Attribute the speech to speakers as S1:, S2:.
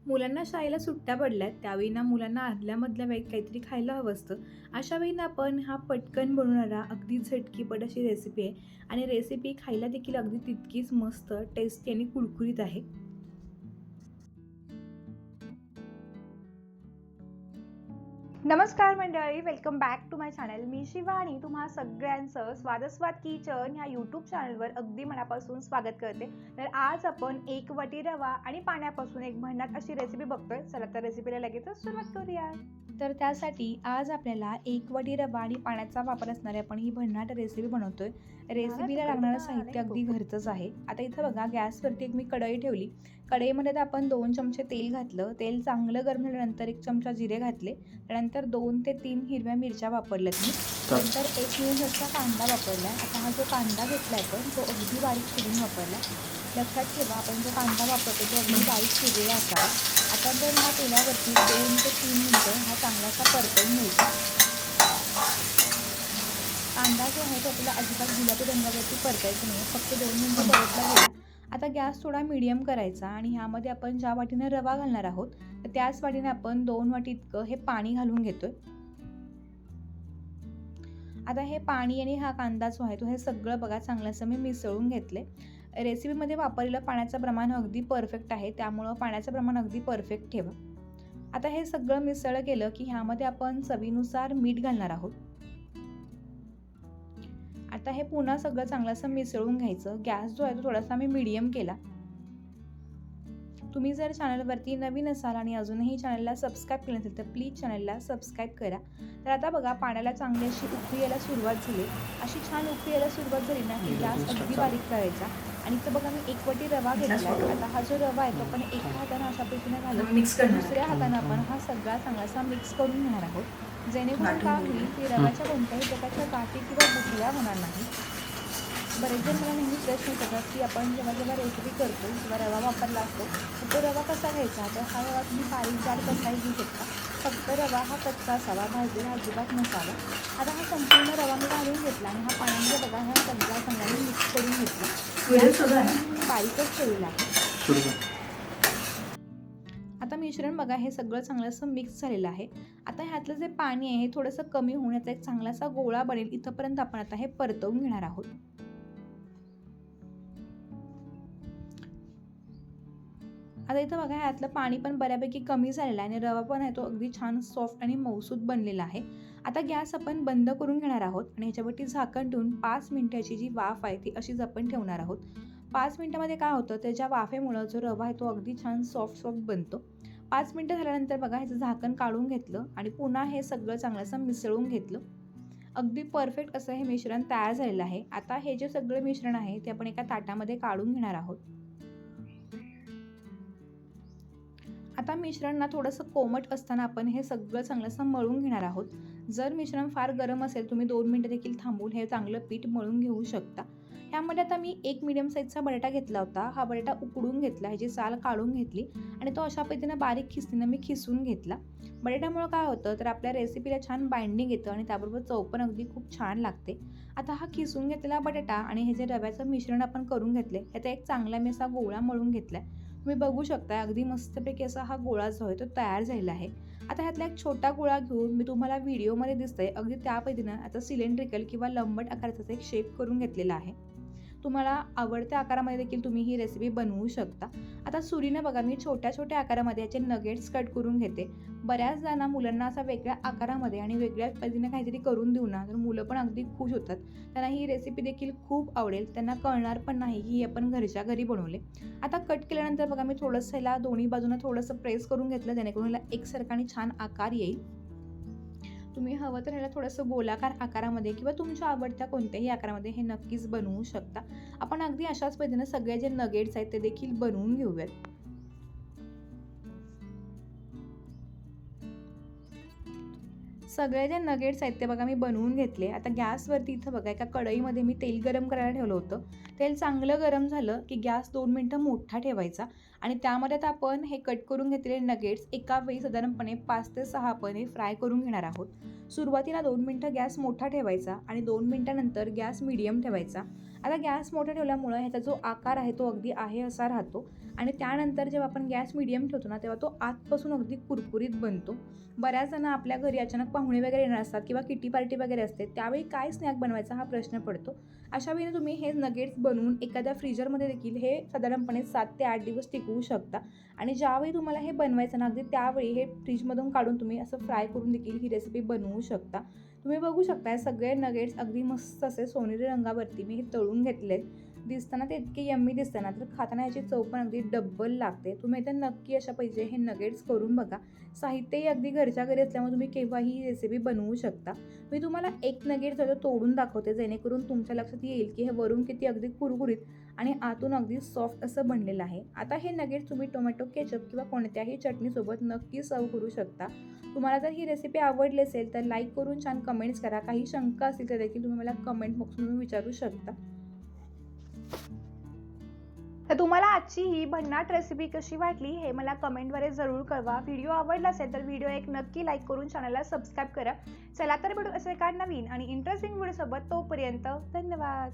S1: मुलांना शाळेला सुट्ट्या पडल्यात त्यावेळी ना मुलांना आदल्यामधल्या वेळेत काहीतरी खायला हवं असतं. अशा वेळी ना आपण हा पटकन बनवणारा अगदी झटकीपट अशी रेसिपी आहे आणि रेसिपी खायला देखील अगदी तितकीच मस्त, टेस्टी आणि कुरकुरीत आहे.
S2: नमस्कार मंडळी, welcome back to my channel. मी शिवानी तुम्हा सगळ्यांचं स्वादस्वाद किचन ह्या यूट्यूब चॅनलवर अगदी मनापासून स्वागत करते. तर आज आपण एक वाटी रवा आणि पाण्यापासून एक भन्नाट अशी रेसिपी बघतोय. चला तर रेसिपीला लगेचच सुरुवात करूया.
S1: तर त्यासाठी आज आपल्याला 1 वाटी रवा आणि पाण्याचा वापर असणारी आपण ही भन्नाट रेसिपी बनवतोय. रेसिपीला लागणारं साहित्य अगदी घरचंच आहे. आता इथं बघा गॅसवरती एक मी कढई ठेवली. कढईमध्ये तर आपण 2 चमचे तेल घातलं. तेल चांगलं गरम झाल्यानंतर 1 चमचा जिरे घातले. त्यानंतर 2 ते 3 हिरव्या मिरच्या वापरल्यात मी. नंतर 1 मिनिटचा कांदा वापरला. आता हा जो कांदा घेतला आपण तो अगदी बारीक चिरून वापरला. लक्षात ठेवा आपण जो कांदा वापरतो तो अगदी बारीक चिरलेला असावा. आता जर हा तेलावरती 2 ते 3 मिनिटं हा चांगलासा परतवून घ्यायचा. कांदा जो आहे तो आपल्याला अजिबात गुलाबी रंगावरती परतायचा नाही, फक्त 2 मिनिटं परतला गेला. आता गॅस थोडा मीडियम करायचा आणि ह्यामध्ये आपण ज्या वाटीनं रवा घालणार आहोत तर त्याच वाटीने आपण 2 वाटी इतकं हे पाणी घालून घेतोय. आता हे पाणी आणि हा कांदा जो आहे तो हे सगळं बघा चांगलंसं मी मिसळून घेतले. रेसिपीमध्ये वापरलेलं पाण्याचं प्रमाण अगदी परफेक्ट आहे, त्यामुळं पाण्याचं प्रमाण अगदी परफेक्ट ठेवा. आता हे सगळं मिसळलं गेलं की ह्यामध्ये आपण चवीनुसार मीठ घालणार आहोत. आता हे पुन्हा सगळं चांगलंसं मिसळून घ्यायचं. गॅस जो आहे तो थोडासा मी मीडियम केला. तुम्ही जर चॅनलवरती नवीन असाल आणि अजूनही चॅनलला सबस्क्राईब केलं नसेल तर प्लीज चॅनलला सबस्क्राईब करा. तर आता बघा पाण्याला चांगली अशी उकळी यायला सुरुवात झाली. अशी छान उकळी यायला सुरुवात झाली ना की गॅस अगदी बारीक करायचा आणि इथं बघा मी 1 वाटी रवा घेतला. आता हा जो रवा आहे तो आपण एका हाताने अशा पद्धतीने घालून दुसऱ्या हाताने आपण हा सगळा चांगलासा मिक्स करून घेणार आहोत. जेणेकरून काय होईल की रव्याच्या कोणत्याही प्रकारच्या गाठी किंवा गुठळ्या होणार नाही. बरेच जण मला नेहमी प्रश्न विचारतात की आपण जेव्हा रेसिपी करतो किंवा रवा वापरला असतो तर तो रवा कसा घ्यायचा. तर हा रवा तुम्ही बारीक जाड कसाही घेऊ शकता. फक्त रवा हा कच्चा असावा, भाजलेला अजिबात नसावा. आता हा संपूर्ण रवा मी घालून घेतला आणि हा पाण्यामध्ये बघा हा सगळा चांगला मिक्स करून घेतला. बारीकच ठेवलेला आहे. आता मिश्रण बघा हे सगळं चांगलं असं मिक्स झालेलं आहे. आता ह्यातलं जे पाणी आहे हे थोडंसं कमी होण्याचा एक चांगलासा गोळा बनेल इथंपर्यंत आपण आता हे परतवून घेणार आहोत. आता इथं बघा ह्यातलं पाणी पण बऱ्यापैकी कमी झालेलं आहे आणि रवा पण आहे तो अगदी छान सॉफ्ट आणि मऊसूत बनलेला आहे. आता गॅस आपण बंद करून घेणार आहोत आणि ह्याच्यावरती झाकण ठेवून 5 मिनिटाची जी वाफ आहे ती अशीच आपण ठेवणार आहोत. 5 मिनिटामध्ये काय होतं त्याच्या वाफेमुळं जो रवा आहे तो अगदी छान सॉफ्ट बनतो. 5 मिनिटं झाल्यानंतर बघा ह्याचं झाकण काढून घेतलं आणि पुन्हा हे सगळं चांगलंसं मिसळून घेतलं. अगदी परफेक्ट असं हे मिश्रण तयार झालेलं आहे. आता हे जे सगळं मिश्रण आहे ते आपण एका ताटामध्ये काढून घेणार आहोत. आता मिश्रण ना थोडंसं कोमट असताना आपण हे सगळं चांगलंसं मळून घेणार आहोत. जर मिश्रण फार गरम असेल तुम्ही 2 मिनिटं देखील थांबून हे चांगलं पीठ मळून घेऊ शकता. ह्यामध्ये आता मी 1 मीडियम साईजचा बटाटा घेतला होता. हा बटाटा उकडून घेतला, ह्याची साल काढून घेतली आणि तो अशा पद्धतीनं बारीक खिसणीनं मी खिसून घेतला. बटाट्यामुळं काय होतं तर आपल्या रेसिपीला छान बाइंडिंग येतं आणि त्याबरोबर चव पण अगदी खूप छान लागते. आता हा खिसून घेतलेला बटाटा आणि हे जे रव्याचं मिश्रण आपण करून घेतले ह्याचा एक चांगला मी असा गोळा मळून घेतला. तुम्ही बघू शकता अगदी मस्तपैकी असा हा गोळा जो आहे तो तयार झालेला आहे. आता ह्यातला एक छोटा गोळा घेऊन मी तुम्हाला व्हिडिओमध्ये दिसतंय अगदी त्या पद्धतीनं आता सिलेंड्रिकल किंवा लंबट आकाराचा एक शेप करून घेतलेला आहे. तुम्हाला आवडत्या आकारामध्ये देखील तुम्ही ही रेसिपी बनवू शकता. आता सुरीनं बघा मी छोट्या छोट्या आकारामध्ये याचे नगेट्स कट करून घेते. बऱ्याच जणांना मुलांना असा वेगळ्या आकारामध्ये आणि वेगळ्या पद्धतीने काहीतरी करून देऊ ना तर मुलं पण अगदी खुश होतात. त्यांना ही रेसिपी देखील खूप आवडेल. त्यांना कळणार पण नाही की आपण घरच्या घरी बनवले. आता कट केल्यानंतर बघा मी थोडंसं ह्याला दोन्ही बाजूनं थोडंसं प्रेस करून घेतलं जेणेकरून ह्याला एकसारखा आणि छान आकार येईल. तुम्ही हवं तर ह्याला थोडंसं गोलाकार आकारामध्ये किंवा तुमच्या आवडत्या कोणत्याही आकारामध्ये हे नक्कीच बनवू शकता. आपण अगदी अशाच पद्धतीने सगळे जे नगेट्स आहेत ते देखील बनवून घेऊयात. सगळे जे नगेट्स आहेत ते बघा मी बनवून घेतले. आता गॅसवरती इथं बघा एका कढईमध्ये मी तेल गरम करायला ठेवलं होतं. तेल चांगलं गरम झालं की गॅस 2 मिनिटं मोठा ठेवायचा आणि त्यामध्ये आता आपण हे कट करून घेतलेले नगेट्स एका वेळी साधारणपणे 5 ते 6 आपण फ्राय करून घेणार आहोत. सुरुवातीला 2 मिनिटं गॅस मोठा ठेवायचा आणि 2 मिनिटानंतर गॅस मीडियम ठेवायचा. आता गॅस मोठा ठेवल्यामुळं ह्याचा जो आकार आहे तो अगदी आहे असा राहतो आणि त्यानंतर जेव्हा आपण गॅस मीडियम ठेवतो ना, तेव्हा तो आतपासून अगदी कुरकुरीत बनतो. बऱ्याच जण आपल्या घरी अचानक पाहुणे वगैरे येणार असतात किंवा किटी पार्टी वगैरे असते, त्यावेळी काय स्नॅक बनवायचा हा प्रश्न पडतो. अशा वेळी तुम्ही हे नगेट्स बनवून एखाद्या फ्रीजरमध्ये देखील हे साधारणपणे 7 ते 8 दिवस टिकवू शकता. आणि ज्यावेळी तुम्हाला हे बनवायचं ना, अगदी त्यावेळी हे फ्रीजमधून काढून तुम्ही असं फ्राय करून देखील ही रेसिपी बनवू शकता. तुम्ही बघू शकता हे सगळे नगेट्स अगदी मस्त असे सोनेरी रंगावरती मी हे तळून घेतलेत. दिसताना ते इतके यम्मी दिसते ना, तर खाताना याची चव पण अगदी डब्बल लागते. तुम्ही इथे नक्की अशा पाहिजे हे नगेट्स करून बघा. साहित्यही अगदी घरच्या घरी असल्यामुळे तुम्ही केव्हाही ही रेसिपी बनवू शकता. मी तुम्हाला एक नगेट तोडून दाखवते, जेणेकरून तुमच्या लक्षात येईल की हे वरून किती अगदी कुरकुरीत आणि आतून अगदी सॉफ्ट असं बनलेलं आहे. आता हे नगेट्स तुम्ही टोमॅटो केचप किंवा कोणत्याही चटणीसोबत नक्की सर्व करू शकता. तुम्हाला जर ही रेसिपी आवडली असेल तर लाईक करून छान कमेंट्स करा. काही शंका असतील तर देखील तुम्ही मला कमेंट बॉक्समधून विचारू शकता.
S2: तर तुम्हाला आजची ही भन्नाट रेसिपी कशी वाटली हे मला कमेंटद्वारे जरूर कळवा. व्हिडिओ आवडला असेल तर व्हिडिओ एक नक्की लाईक करून चॅनलला सबस्क्राईब करा. चला तर भेटू असे एका नवीन आणि इंटरेस्टिंग व्हिडिओसोबत. तोपर्यंत धन्यवाद.